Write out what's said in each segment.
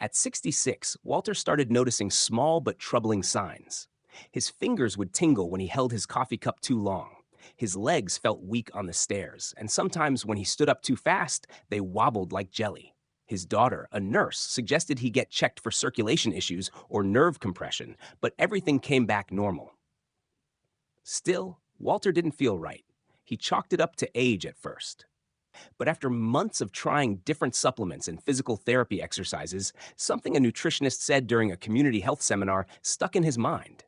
At 66, Walter started noticing small but troubling signs. His fingers would tingle when he held his coffee cup too long. His legs felt weak on the stairs, and sometimes when he stood up too fast, they wobbled like jelly. His daughter, a nurse, suggested he get checked for circulation issues or nerve compression, but everything came back normal. Still, Walter didn't feel right. He chalked it up to age at first. But after months of trying different supplements and physical therapy exercises, something a nutritionist said during a community health seminar stuck in his mind.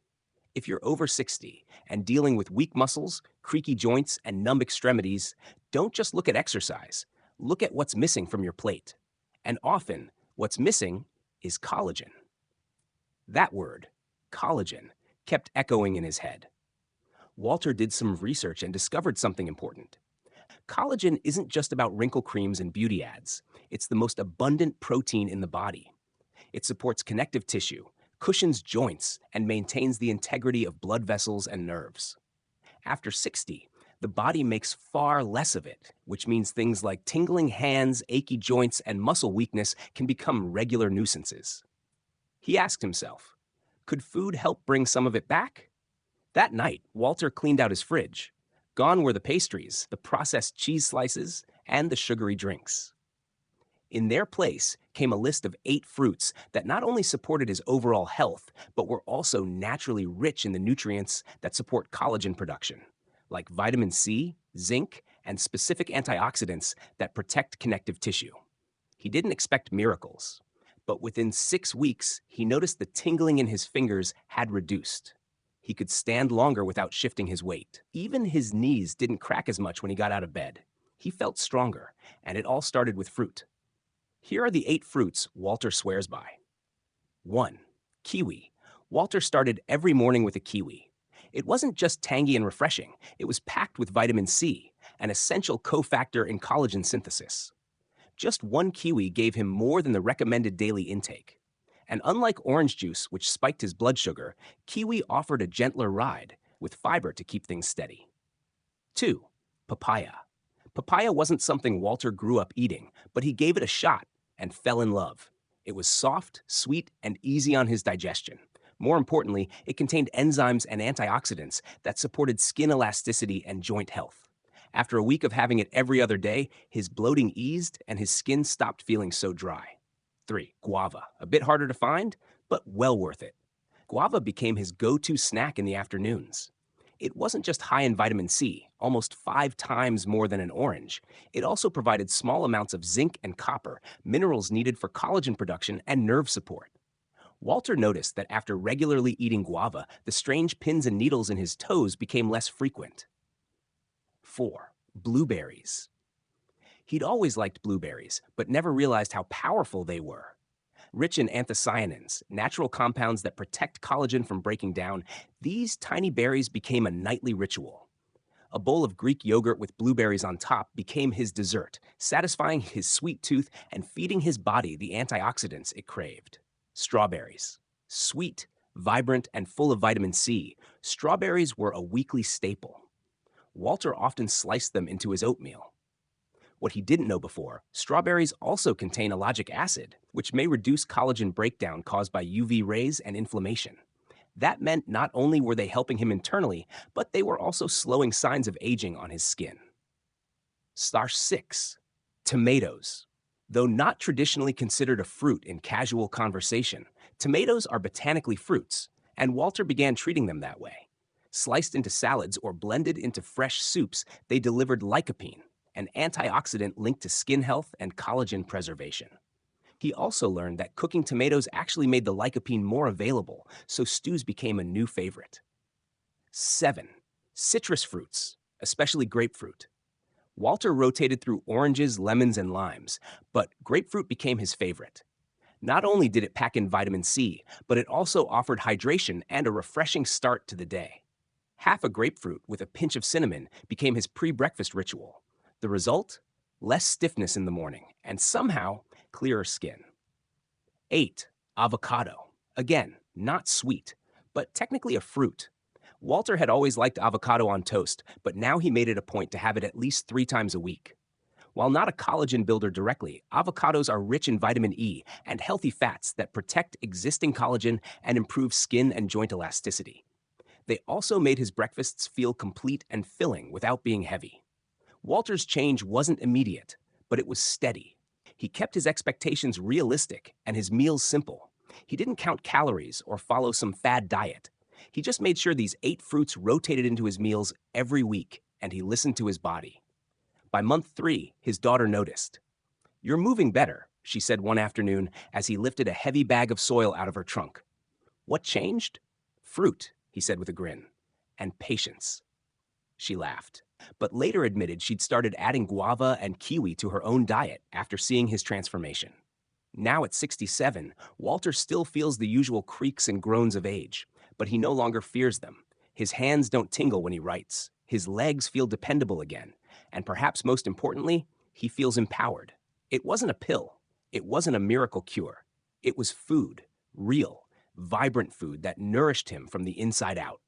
If you're over 60 and dealing with weak muscles, creaky joints, and numb extremities, don't just look at exercise. Look at what's missing from your plate. And often, what's missing is collagen. That word, collagen, kept echoing in his head. Walter did some research and discovered something important. Collagen isn't just about wrinkle creams and beauty ads. It's the most abundant protein in the body. It supports connective tissue, cushions joints, and maintains the integrity of blood vessels and nerves. After 60, the body makes far less of it, which means things like tingling hands, achy joints, and muscle weakness can become regular nuisances. He asked himself, could food help bring some of it back? That night, Walter cleaned out his fridge. Gone were the pastries, the processed cheese slices, and the sugary drinks. In their place came a list of 8 fruits that not only supported his overall health, but were also naturally rich in the nutrients that support collagen production, like vitamin C, zinc, and specific antioxidants that protect connective tissue. He didn't expect miracles, but within 6 weeks, he noticed the tingling in his fingers had reduced. He could stand longer without shifting his weight. Even his knees didn't crack as much when he got out of bed. He felt stronger, and it all started with fruit. Here are the 8 fruits Walter swears by. 1. Kiwi. Walter started every morning with a kiwi. It wasn't just tangy and refreshing, it was packed with vitamin C, an essential cofactor in collagen synthesis. Just 1 kiwi gave him more than the recommended daily intake. And unlike orange juice, which spiked his blood sugar, kiwi offered a gentler ride, with fiber to keep things steady. 2. Papaya. Papaya wasn't something Walter grew up eating, but he gave it a shot and fell in love. It was soft, sweet, and easy on his digestion. More importantly, it contained enzymes and antioxidants that supported skin elasticity and joint health. After a week of having it every other day, his bloating eased and his skin stopped feeling so dry. 3. Guava. A bit harder to find, but well worth it. Guava became his go-to snack in the afternoons. It wasn't just high in vitamin C, almost 5 times more than an orange. It also provided small amounts of zinc and copper, minerals needed for collagen production and nerve support. Walter noticed that after regularly eating guava, the strange pins and needles in his toes became less frequent. 4. Blueberries. He'd always liked blueberries, but never realized how powerful they were. Rich in anthocyanins, natural compounds that protect collagen from breaking down, these tiny berries became a nightly ritual. A bowl of Greek yogurt with blueberries on top became his dessert, satisfying his sweet tooth and feeding his body the antioxidants it craved. Strawberries. Sweet, vibrant, and full of vitamin C, strawberries were a weekly staple. Walter often sliced them into his oatmeal. What he didn't know before, strawberries also contain ellagic acid, which may reduce collagen breakdown caused by UV rays and inflammation. That meant not only were they helping him internally, but they were also slowing signs of aging on his skin. 6. Tomatoes. Though not traditionally considered a fruit in casual conversation, tomatoes are botanically fruits, and Walter began treating them that way. Sliced into salads or blended into fresh soups, they delivered lycopene, an antioxidant linked to skin health and collagen preservation. He also learned that cooking tomatoes actually made the lycopene more available, so stews became a new favorite. 7. Citrus fruits, especially grapefruit. Walter rotated through oranges, lemons, and limes, but grapefruit became his favorite. Not only did it pack in vitamin C, but it also offered hydration and a refreshing start to the day. Half a grapefruit with a pinch of cinnamon became his pre-breakfast ritual. The result? Less stiffness in the morning, and somehow clearer skin. 8. Avocado. Again, not sweet, but technically a fruit. Walter had always liked avocado on toast, but now he made it a point to have it at least 3 times a week. While not a collagen builder directly, avocados are rich in vitamin E and healthy fats that protect existing collagen and improve skin and joint elasticity. They also made his breakfasts feel complete and filling without being heavy. Walter's change wasn't immediate, but it was steady. He kept his expectations realistic and his meals simple. He didn't count calories or follow some fad diet. He just made sure these 8 fruits rotated into his meals every week, and he listened to his body. By month 3, his daughter noticed. "You're moving better," she said one afternoon as he lifted a heavy bag of soil out of her trunk. "What changed?" "Fruit," he said with a grin. "And patience." She laughed, but later admitted she'd started adding guava and kiwi to her own diet after seeing his transformation. Now at 67, Walter still feels the usual creaks and groans of age, but he no longer fears them. His hands don't tingle when he writes. His legs feel dependable again. And perhaps most importantly, he feels empowered. It wasn't a pill. It wasn't a miracle cure. It was food, real, vibrant food that nourished him from the inside out.